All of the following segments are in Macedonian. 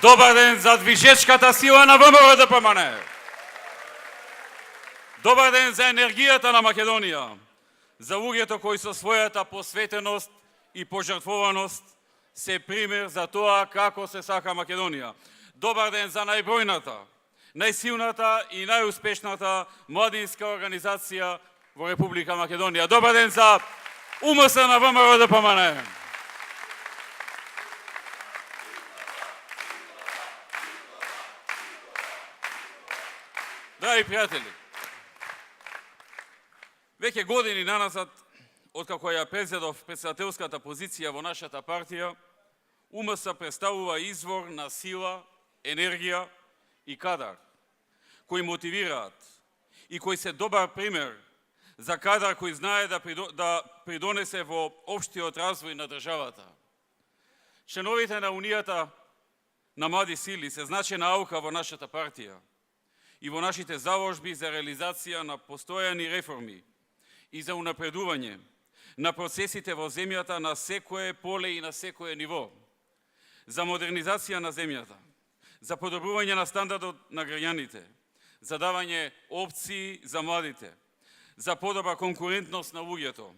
Добар ден за движечката сила на ВМРО-ДПМН. Добар ден за енергијата на Македонија, за луѓето кои со својата посветеност и пожртвуваност се пример за тоа како се сака Македонија. Добар ден за најбројната, најсилната и најуспешната младинска организација во Република Македонија. Добар ден за УМС на ВМРО-ДПМН. Драги пријатели, веќе години наназад, откако ја презедов председателската позиција во нашата партија, УМС представува извор на сила, енергија и кадар, кои мотивираат и кои се добар пример за кадар кој знае да придонесе во општиот развој на државата. Членовите на Унијата на млади сили се значена аука во нашата партија и во нашите заложби за реализација на постојани реформи и за унапредување на процесите во земјата на секое поле и на секое ниво, за модернизација на земјата, за подобрување на стандардот на граѓаните, за давање опции за младите, за подобра конкурентност на луѓето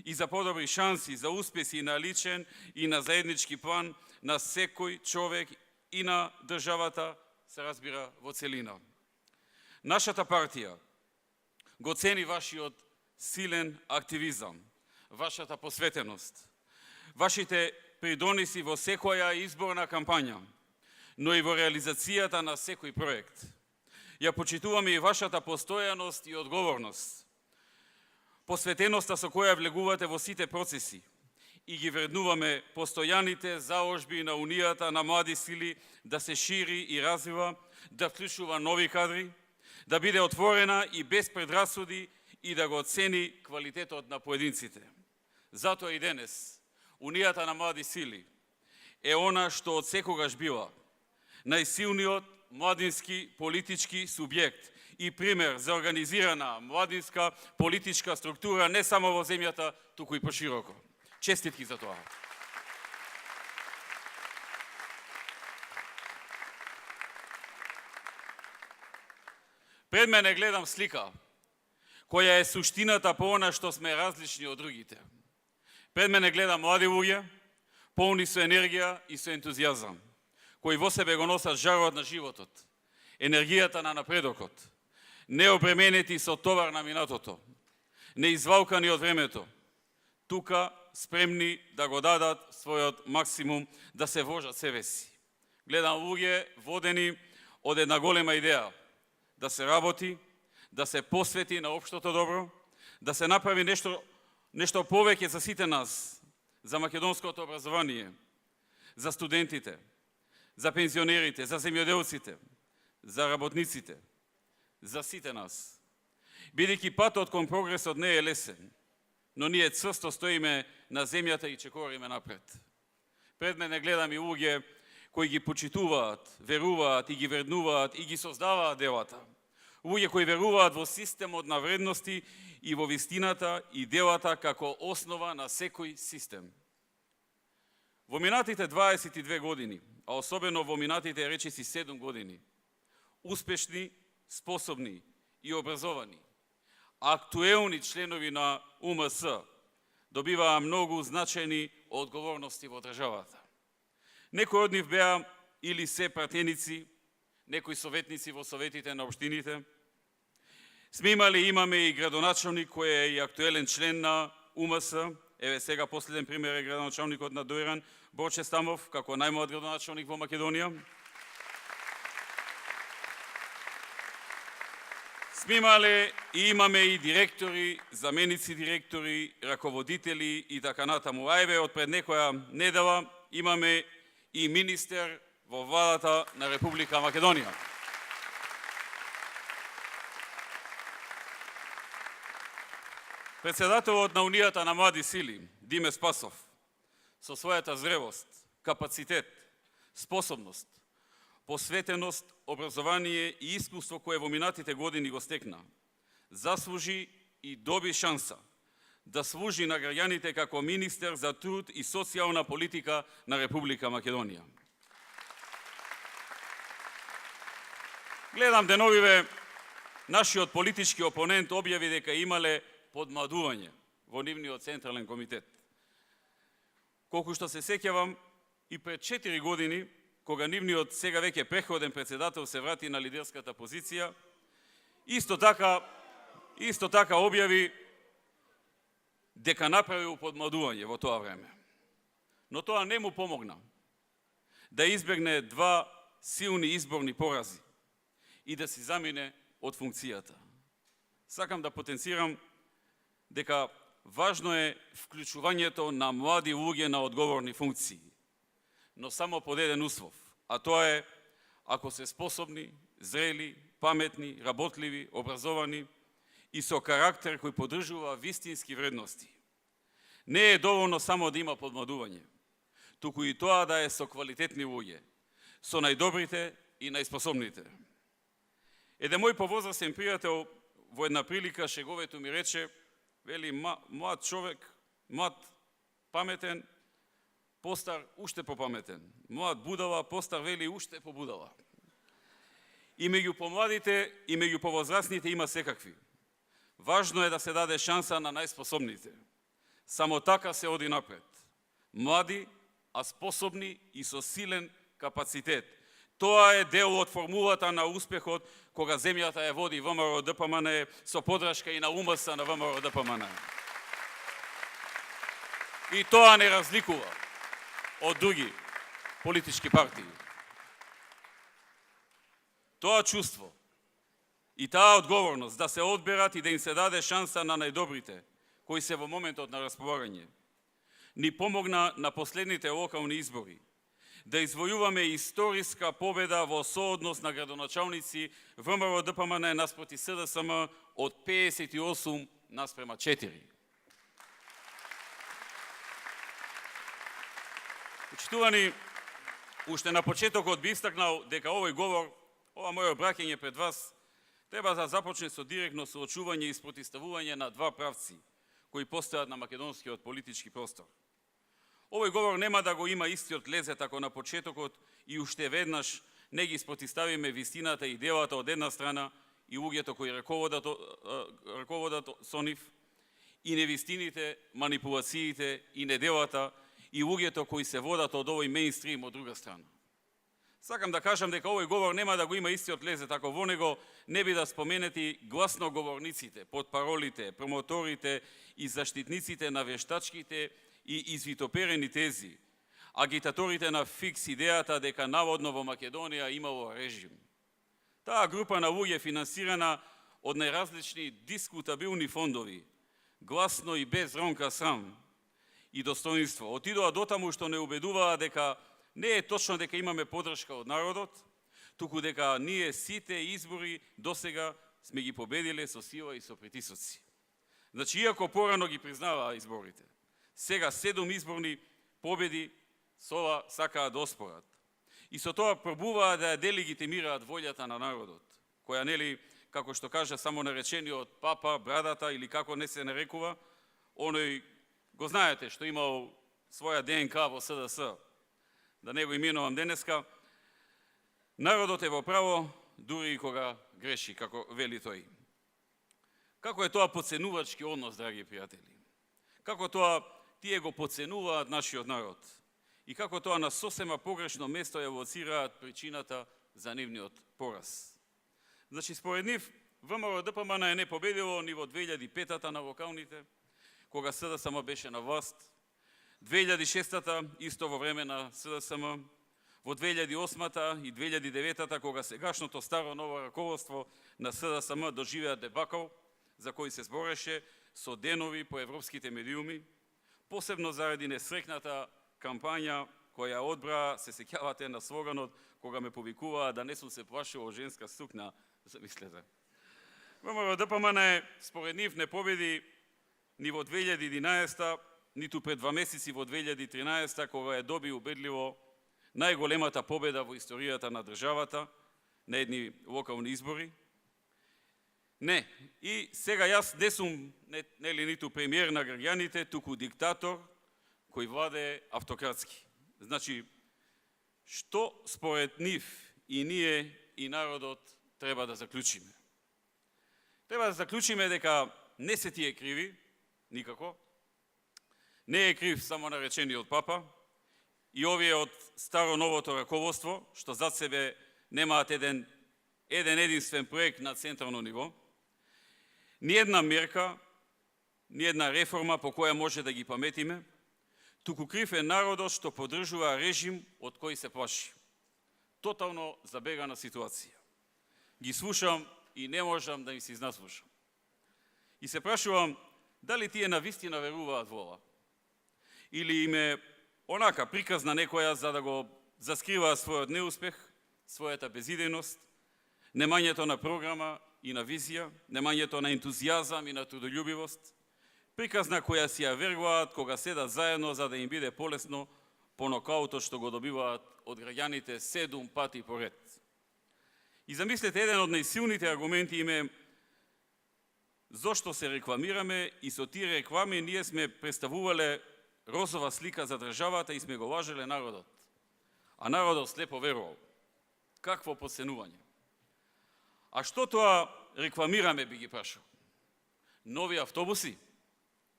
и за подобри шанси за успеси на личен и на заеднички план на секој човек и на државата, се разбира во целина. Нашата партија го цени вашиот силен активизам, вашата посветеност, вашите придоноси во секоја изборна кампања, но и во реализацијата на секој проект. Ја почитуваме и вашата постојаност и одговорност, посветеноста со која влегувате во сите процеси и ги вреднуваме постојаните заложби на Унијата на млади сили да се шири и развива, да вклучува нови кадри, да биде отворена и без предрасуди и да го оцени квалитетот на поединците. Затоа и денес Унијата на млади сили е она што од секогаш била најсилниот младински политички субјект и пример за организирана младинска политичка структура не само во земјата, туку и пошироко. Честитки за тоа. Пред мене гледам слика, која е суштината по она што сме различни од другите. Пред мене гледам млади луѓе, полни со енергија и со ентузијазам, кои во себе го носат жарот на животот, енергијата на напредокот, необременети со товар на минатото, неизвалкани од времето, тука спремни да го дадат својот максимум, да се вложат себе си. Гледам луѓе водени од една голема идеја, да се работи, да се посвети на општото добро, да се направи нешто повеќе за сите нас, за македонското образование, за студентите, за пензионерите, за земјоделците, за работниците, за сите нас. Бидејќи патот кон прогресот не е лесен, но ние цврсто стоиме на земјата и чекориме напред. Пред мене гледам и луѓе кои ги почитуваат, веруваат и ги вреднуваат и ги создаваат делата. Луѓе кои веруваат во системот на вредности и во вистината и делата како основа на секој систем. Во минатите 22 години, а особено во минатите речиси 7 години, успешни, способни и образовани, актуелни членови на УМС добиваа многу значајни одговорности во државата. Некои од нив беа или се пратеници, некои советници во советите на општините. Сме имали и имаме и градоначалник кој е и актуелен член на УМС. Еве сега последен пример е градоначалникот на Дојран, Борче Стамов, како најмлад градоначалник во Македонија. Сме имали и имаме и директори, заменици директори, раководители и така натаму. А еве од пред некоја недела имаме и министер во владата на Република Македонија. Председателот на Унијата на млади сили, Диме Спасов, со својата зрелост, капацитет, способност, посветеност, образование и искуство кое во минатите години го стекна, заслужи и доби шанса да служи на граѓаните како министер за труд и социјална политика на Република Македонија. Гледам деновиве, нашиот политички опонент објави дека имале подмладување во нивниот Централен комитет. Колку што се сеќавам, и пред 4 години, кога нивниот сега веќе преходен председател се врати на лидерската позиција, исто така објави дека направил подмладување во тоа време. Но тоа не му помогна да избегне 2 силни изборни порази и да си замине од функцијата. Сакам да потенцирам дека важно е вклучувањето на млади луѓе на одговорни функции, но само под еден услов, а тоа е ако се способни, зрели, паметни, работливи, образовани и со карактер кој поддржува вистински вредности. Не е доволно само да има подмладување, туку и тоа да е со квалитетни луѓе, со најдобрите и најспособните. Еден мој повозрасен пријател во една прилика шеговето ми рече, вели, млад човек, млад, паметен, постар, уште попаметен. Млад будала, постар, вели, уште побудала. И меѓу помладите и меѓу повозрасните има секакви. Важно е да се даде шанса на најспособните. Само така се оди напред. Млади, а способни и со силен капацитет. Тоа е дел од формулата на успехот кога земјата ја води ВМРО ДПМН со подршка и на УМС на ВМРО ДПМН. И тоа не разликува од други политички партии. Тоа чувство и таа одговорност да се одберат и да им се даде шанса на најдобрите, кои се во моментот на располагање, ни помогна на последните локални избори да извојуваме историска победа во сооднос на градоначалници ВМРО ДПМН наспроти СДСМ од 58 наспрема 4. Почитувани, уште на почетокот би истакнал дека овој говор, ова моје обраќање пред вас, треба да започне со директно соочување и спротивставување на 2 правци кои постојат на македонскиот политички простор. Овој говор нема да го има истиот лезет ако на почетокот и уште веднаш не ги спротивставиме вистината и делата од една страна и луѓето кои раководат со нив, и невистините, манипулациите и неделата и луѓето кои се водат од овој мејнстрим од друга страна. Сакам да кажам дека овој говор нема да го има истиот лезет ако во него не би да споменети гласноговорниците, потпаролите, промоторите и заштитниците на вештачките и извитоперени тези, агитаторите на фикс идејата дека наводно во Македонија имало режим. Таа група на луѓе финансирана од најразлични дискутабилни фондови, гласно и без ронка срам и достоинство, отидоа дотаму што не убедуваа дека не е точно дека имаме поддршка од народот, туку дека ние сите избори досега сме ги победиле со сила и со притисоци. Значи, иако порано ги признаваа изборите, сега 7 изборни победи со ова сакаат да оспорат. И со тоа пробуваат да ја делегитимираат волјата на народот, која нели, како што кажа само наречениот папа, брадата или како не се нарекува, оној, го знаете, што имал своја ДНК во СДС, да не го именувам денеска, народот е во право дури и кога греши, како вели тој. Како е тоа подценувачки однос, драги пријатели? Како тоа тие го подценуваат нашиот народ? И како тоа на сосема погрешно место ја лоцираат причината за нивниот пораз? Значи, според нив, ВМРО ДПМН е не победило ни во 2005-та на локалните, кога СДСМ беше на власт, 2006-та исто во време на СДСМ, во 2008-та и 2009-та, кога сегашното старо ново раководство на СДСМ доживеа дебакл, за кој се збореше со денови по европските медиуми, посебно заради несрекната кампања која одбра, се сеќавате на слоганот, кога ме повикуваа да не сум се плашил од женска сукна, замислете. ВМРО ДПМН според нив не победи ни во 2011-та, ниту пред 2 месеци во 2013-та, кога ја доби убедливо најголемата победа во историјата на државата на едни локални избори. Не, и сега јас не сум нели ниту премиер на граѓаните, туку диктатор кој владее автократски. Значи, што според нив и ние и народот треба да заклучиме. Треба да заклучиме дека не се тие криви, никако. Не е крив само наречениот папа и овие од старо-новото раководство, што зад себе немаат еден единствен проект на централно ниво. Ни една мерка, ни една реформа по која може да ги паметиме, туку крив е народот што поддржува режим од кој се плаши. Тотално забегана ситуација. Ги слушам и не можам да им се изнаслушам. И се прашувам, дали тие навистина веруваат во ова? Или им е онака приказна некоја за да го заскриваат својот неуспех, својата безидејност, немањето на програма и на визија, немањето на ентузијазам и на трудолюбивост, приказна која си ја веруваат кога седат заедно за да им биде полесно по нокаутот што го добиваат од граѓаните 7 пати поред. И замислете, еден од најсилните аргументи им е зошто се рекламираме и со тие реклами ние сме представувале розова слика за државата и сме го лажеле народот. А народот слепо верувал. Какво подсенување. А што тоа рекламираме, би ги прашал? Нови автобуси?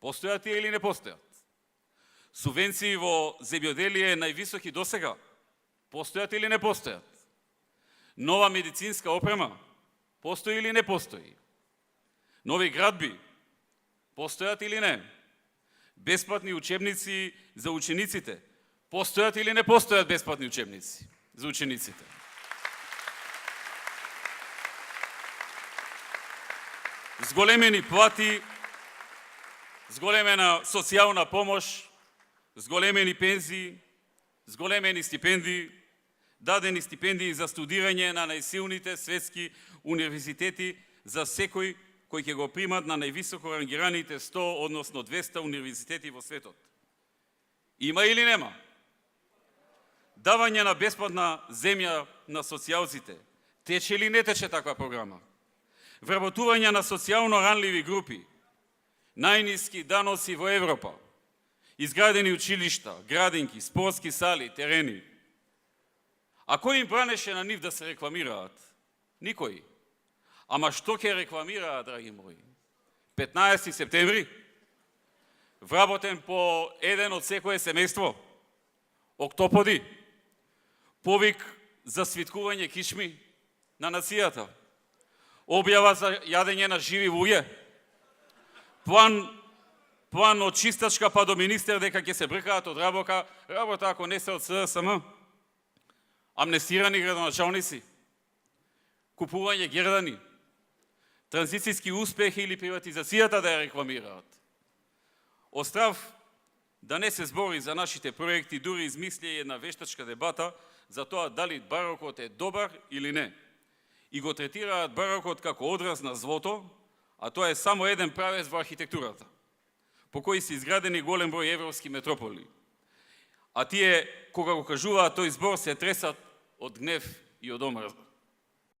Постојат или не постојат? Субвенции во земјоделие највисоки досега? Постојат или не постојат? Нова медицинска опрема? Постои или не постои? Нови градби? Постојат или не? Бесплатни учебници за учениците? Постојат или не постојат бесплатни учебници за учениците? Зголемени плати, зголемена социјална помош, зголемени пензии, зголемени стипендии, дадени стипендии за студирање на најсилните светски универзитети за секој кој ќе го примат на највисоко рангираните 100, односно 200 универзитети во светот. Има или нема? Давање на бесплатна земја на социјалците. Тече или не тече таква програма? Вработување на социјално ранливи групи. Најниски даноци во Европа. Изградени училишта, градинки, спортски сали, терени. А кој им бранеше на нив да се рекламираат? Никој. Ама што ќе рекламираат, драги мои? 15 септември? Вработен по еден од секое семејство? Октоподи? Повик за свиткување кичми на нацијата? Објава за јадење на живи луѓе? План од чистачка па до министер дека ќе се бркаат од работа ако не се од СДСМ? Амнестирани градоначалници? Купување гердани? Транзицијски успехи или приватизацијата да ја рекламираат? Острав да не се збори за нашите проекти, дури измисли една вештачка дебата за тоа дали барокот е добар или не. И го третираат барокот како одраз на злото, а тоа е само еден правец во архитектурата, по кој се изградени голем број европски метрополи. А тие, кога го кажуваат тој збор, се тресат од гнев и од омрза.